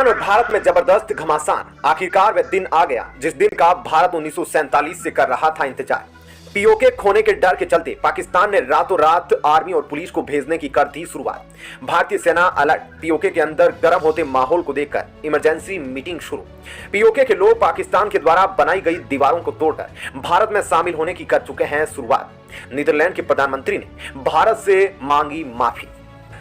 पाकिस्तान और भारत में जबरदस्त घमासान। आखिरकार वह दिन आ गया जिस दिन का भारत 1947 से कर रहा था इंतजार। पीओके खोने के डर के चलते पाकिस्तान ने रातों रात आर्मी और पुलिस को भेजने की कर दी शुरुआत। भारतीय सेना अलर्ट। पीओके के अंदर गर्म होते माहौल को देखकर इमरजेंसी मीटिंग शुरू। पीओके के लोग पाकिस्तान के द्वारा बनाई गई दीवारों को तोड़कर भारत में शामिल होने की कर चुके हैं शुरुआत। नीदरलैंड के प्रधानमंत्री ने भारत से मांगी माफी।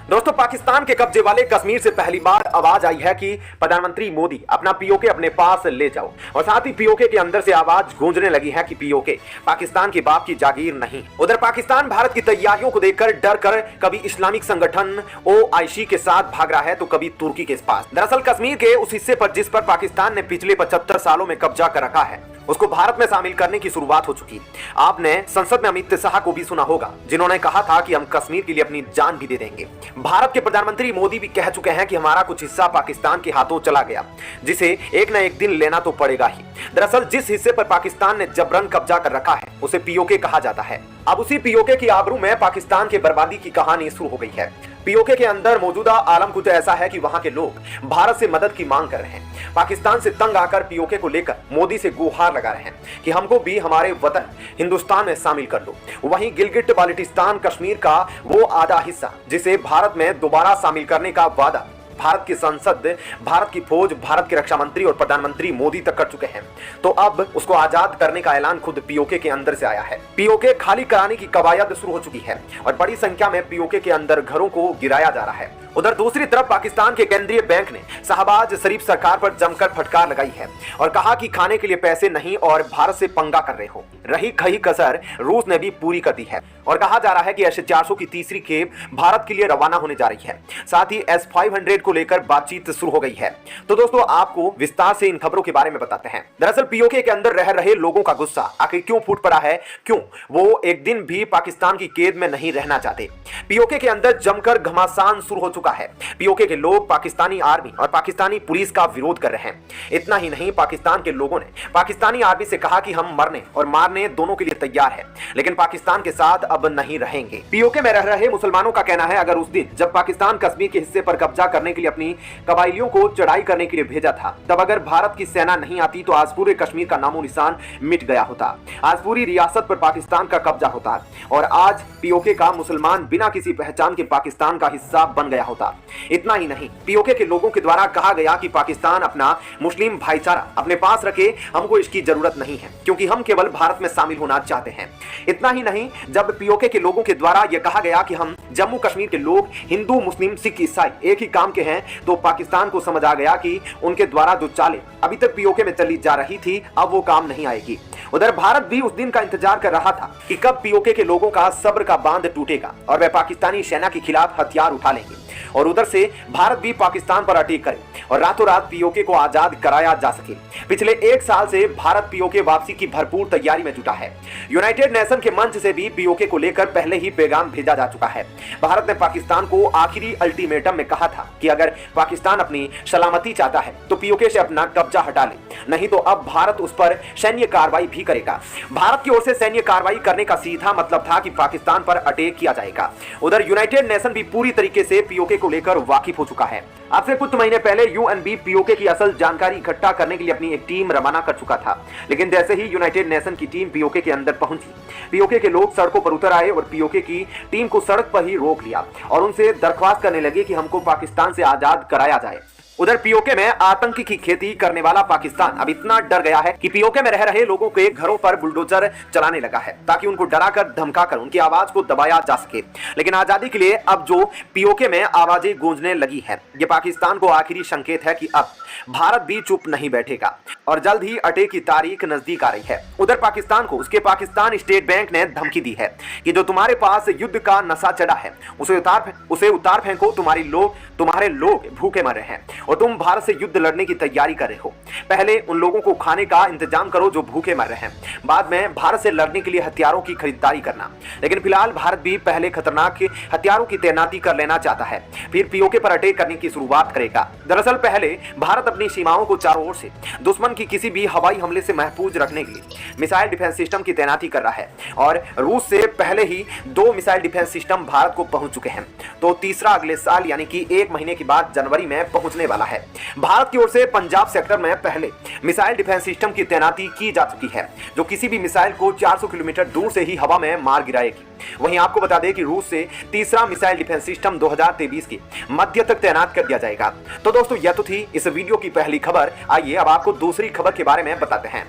दोस्तों, पाकिस्तान के कब्जे वाले कश्मीर से पहली बार आवाज आई है कि प्रधानमंत्री मोदी अपना पीओके अपने पास ले जाओ। और साथ ही पीओके के अंदर से आवाज गूंजने लगी है कि पीओके पाकिस्तान के बाप की जागीर नहीं। उधर पाकिस्तान भारत की तैयारियों को देखकर डर कर कभी इस्लामिक संगठन ओआईसी के साथ भाग रहा है तो कभी तुर्की के पास। दरअसल कश्मीर के उस हिस्से पर जिस पर पाकिस्तान ने पिछले 75 सालों में कब्जा कर रखा है उसको भारत में शामिल करने की शुरुआत हो चुकी। आपने संसद में अमित शाह को भी सुना होगा जिन्होंने कहा था कि हम कश्मीर के लिए अपनी जान भी दे देंगे। भारत के प्रधानमंत्री मोदी भी कह चुके हैं कि हमारा कुछ हिस्सा पाकिस्तान के हाथों चला गया जिसे एक न एक दिन लेना तो पड़ेगा ही। दरअसल जिस हिस्से पर पाकिस्तान ने जबरन कब्जा कर रखा है उसे पीओके कहा जाता है। अब उसी पीओके की आबरू में पाकिस्तान के बर्बादी की कहानी शुरू हो गई है। पीओके के अंदर मौजूदा आलम कुछ ऐसा है कि वहां के लोग भारत से मदद की मांग कर रहे हैं। पाकिस्तान से तंग आकर पीओके को लेकर मोदी से गुहार लगा रहे हैं कि हमको भी हमारे वतन हिंदुस्तान में शामिल कर लो। वहीं गिलगिट बाल्टिस्तान कश्मीर का वो आधा हिस्सा जिसे भारत में दोबारा शामिल करने का वादा भारत की संसद, भारत की फौज, भारत के रक्षा मंत्री और प्रधानमंत्री मोदी तक कर चुके हैं, तो अब उसको आजाद करने का ऐलान खुद पीओके के अंदर से आया है। पीओके खाली कराने की कवायद शुरू हो चुकी है और बड़ी संख्या में पीओके के अंदर घरों को गिराया जा रहा है। उधर दूसरी तरफ पाकिस्तान के केंद्रीय बैंक ने शहबाज शरीफ सरकार पर जमकर फटकार लगाई है और कहा कि खाने के लिए पैसे नहीं और भारत से पंगा कर रहे हो। रही खही कसर रूस ने भी पूरी कर दी है और कहा जा रहा है कि S-400 की तीसरी खेप भारत के लिए रवाना होने जा रही है। साथ ही S-500 को लेकर बातचीत शुरू हो गई है। तो दोस्तों, आपको विस्तार से इन खबरों के बारे में बताते हैं। दरअसल पीओके के अंदर रह रहे लोगों का गुस्सा आखिर क्यों फूट पड़ा है, क्यों वो एक दिन भी पाकिस्तान की कैद में नहीं रहना चाहते। पीओके के अंदर जमकर घमासान शुरू हो चुका है। पीओके के लोग पाकिस्तानी आर्मी और पाकिस्तानी पुलिस का विरोध कर रहे हैं। इतना ही नहीं, पाकिस्तान के लोगों ने पाकिस्तानी आर्मी से कहा कि हम मरने और मारने दोनों के लिए तैयार हैं, लेकिन पाकिस्तान के साथ अब नहीं रहेंगे। पीओके में रह रहे मुसलमानों का कहना है अगर उस दिन जब पाकिस्तान कश्मीर के हिस्से पर कब्जा करने के लिए अपनी कबाइलियों को चढ़ाई करने के लिए भेजा था तब अगर भारत की सेना नहीं आती तो आज पूरे कश्मीर का नामो निशान मिट गया होता। आज पूरी रियासत पर पाकिस्तान का कब्जा होता और आज पीओके का मुसलमान बिना किसी पहचान के पाकिस्तान का हिस्सा बन गया होता। इतना ही नहीं, पीओके के लोगों के द्वारा कहा गया कि पाकिस्तान अपना मुस्लिम भाईचारा अपने पास रखे, हमको इसकी जरूरत नहीं है क्योंकि हम केवल भारत में शामिल होना चाहते हैं। इतना ही नहीं, जब पीओके के लोगों के द्वारा यह कहा गया कि हम जम्मू कश्मीर के लोग हिंदू, मुस्लिम, सिख, ईसाई एक ही काम के हैं, तो पाकिस्तान को समझ आ गया कि उनके द्वारा जो चालें अभी तक पीओके में चली जा रही थी अब वो काम नहीं आएगी। उधर भारत भी उस दिन का इंतजार कर रहा था कि कब पीओके के लोगों का सब्र का बांध टूटेगा और वे पाकिस्तानी सेना के खिलाफ हथियार उठा लेंगे और उधर से भारत भी पाकिस्तान पर अटैक करे और रातों रात पीओके को आजाद कराया जा सके। पिछले एक साल से भारत पीओके वापसी की भरपूर तैयारी में जुटा है। यूनाइटेड नेशन के मंच से भी पीओके को लेकर पहले ही पैगाम भेजा जा चुका है। भारत ने पाकिस्तान को आखिरी अल्टीमेटम में कहा था कि अगर पाकिस्तान अपनी सलामती चाहता है तो पीओके से अपना कब्जा हटा ले, नहीं तो अब भारत उस पर सैन्य कार्रवाई भी करेगा। भारत की ओर से सैन्य कार्रवाई करने का सीधा मतलब था कि पाकिस्तान पर अटैक किया जाएगा। उधर यूनाइटेड नेशन भी पूरी तरीके से पीओके को लेकर वाकिफ हो चुका है। अब से कुछ महीने पहले यूएनबी पीओके की असल जानकारी इकट्ठा करने के लिए अपनी एक टीम रवाना कर चुका था, लेकिन जैसे ही यूनाइटेड नेशन की टीम पीओके के अंदर पहुंची, पीओके के लोग सड़कों पर उतर आए और पीओके की टीम को सड़क पर ही रोक लिया और उनसे दरख्वास्त करने लगे कि हमको पाकिस्तान से आजाद कराया जाए। उधर पीओके में आतंकी की खेती करने वाला पाकिस्तान अब इतना डर गया है कि पीओके में रह रहे लोगों के घरों पर बुलडोजर चलाने लगा है ताकि उनको डराकर धमकाकर उनकी आवाज को दबाया जा सके। लेकिन आजादी के लिए अब जो पीओके में आवाजें गूंजने लगी है, ये पाकिस्तान को आखिरी संकेत है कि अब भारत भी चुप नहीं बैठेगा और जल्द ही अटैक की तारीख नजदीक आ रही है। उधर पाकिस्तान को उसके पाकिस्तान स्टेट बैंक ने धमकी दी है कि जो तुम्हारे पास युद्ध का नशा चढ़ा है उसे उतार फेंको, तुम्हारे लोग भूखे मर रहे हैं और तुम भारत से युद्ध लड़ने की तैयारी कर रहे हो। पहले उन लोगों को खाने का इंतजाम करो जो भूखे मर रहे हैं, बाद में भारत से लड़ने के लिए हथियारों की खरीदारी करना। लेकिन फिलहाल भारत भी पहले खतरनाक हथियारों की तैनाती कर लेना चाहता है, फिर पीओके पर अटैक करने की शुरुआत करेगा। दरअसल पहले भारत अपनी सीमाओं को चारों ओर से दुश्मन की किसी भी हवाई हमले से महफूज रखने के लिए मिसाइल डिफेंस सिस्टम की तैनाती कर रहा है और रूस से पहले ही 2 मिसाइल डिफेंस सिस्टम भारत को पहुंच चुके हैं, तो तीसरा अगले साल यानी कि 1 महीने के बाद जनवरी में पहुंचने वाला वाला है। भारत की ओर से पंजाब सेक्टर में पहले मिसाइल डिफेंस सिस्टम की तैनाती की जा चुकी है, जो किसी भी मिसाइल को 400 किलोमीटर दूर से ही हवा में मार गिराएगी। वहीं आपको बता दें कि रूस से तीसरा मिसाइल डिफेंस सिस्टम 2023 के मध्य तक तैनात कर दिया जाएगा। तो दोस्तों, यह तो थी इस वीडियो की पहली खबर। आइए अब आपको दूसरी खबर के बारे में बताते हैं।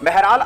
बहरहाल